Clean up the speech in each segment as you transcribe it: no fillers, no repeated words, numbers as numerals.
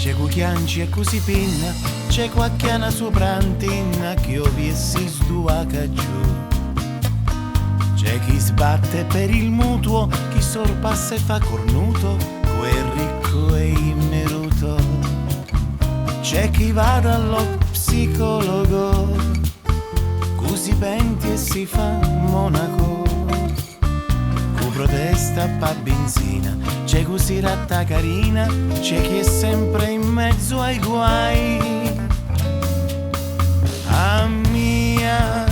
C'è cucchianci e così pinna, c'è quacchiana soprantinna che ovi e si sduaca giù. C'è chi sbatte per il mutuo, chi sorpassa e fa cornuto, quel ricco e immeruto. C'è chi va dallo psicologo, così penti e si fa monaco. Cu protesta pa benzina, c'è così ratta carina, c'è chi è sempre in mezzo ai guai. A mia,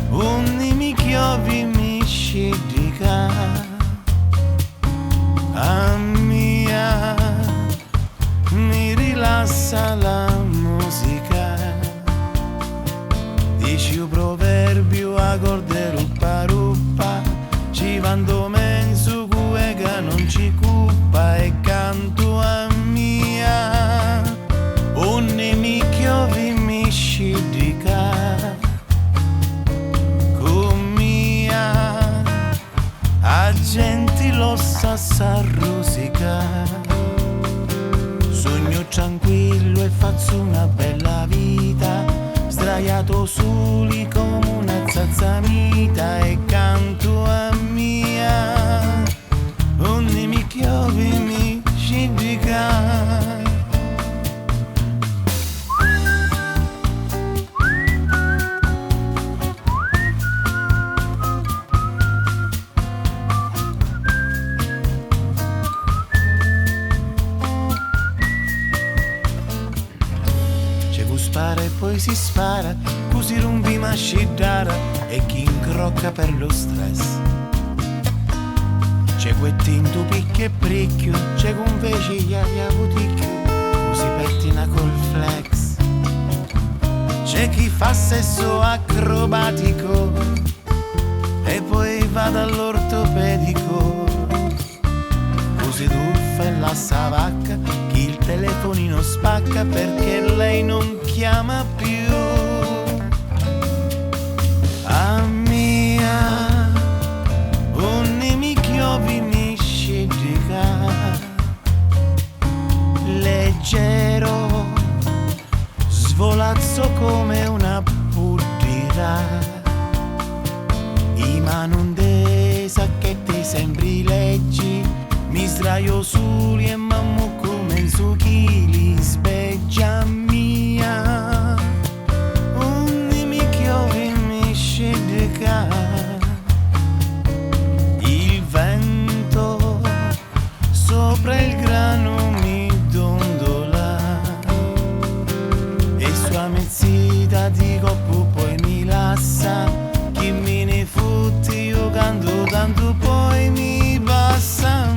ogni mi chiovi mi scidica. A mia, mi rilassa la musica. Dici un proverbio a corde ruppa ruppa, ci vando mensu cuega non ci cuppa e canto a mia, onne mi chiovi mi scidica. Con mia, a gente lo sa rosica. Sogno tranquillo e faccio una bella vita, sdraiato soli come una zazzamita e canto a mia, ogni mi chiovi mi scidica. Spara e poi si spara, così rumbi ma sciddara e chi incrocca per lo stress. C'è quel tinto picchio e pricchio, c'è con vecchia via buticchio, così pettina col flex. C'è chi fa sesso acrobatico e poi va dall'ortopedico, così tuffa e la savacca, chi il telefonino spacca perché lei non chiama più. A mia, ogni mi chiovi mi scidica. Leggero, svolazzo come una puddira. I non dei sacchetti sembri leggi, mi sdraio soli e mammo come su chili speggia mia, ogni mi chiovi mi scidica. Il vento sopra il grano mi dondola e sua mezzita di coppo poi mi lassa, chi me ne fotte io canto tanto poi mi passa.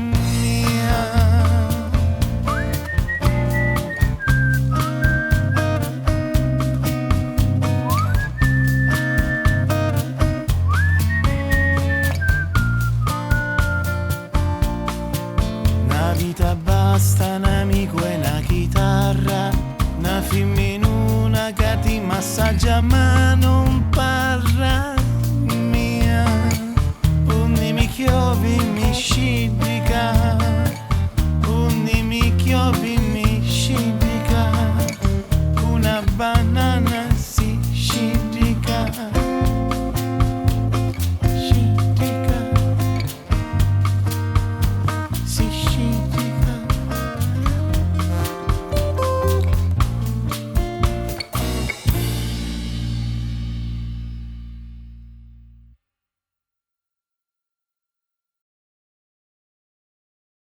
Vita basta un amico e una chitarra, una femminuna che ti massaggia ma non parla. Mia, ogni mi chiovi mi scende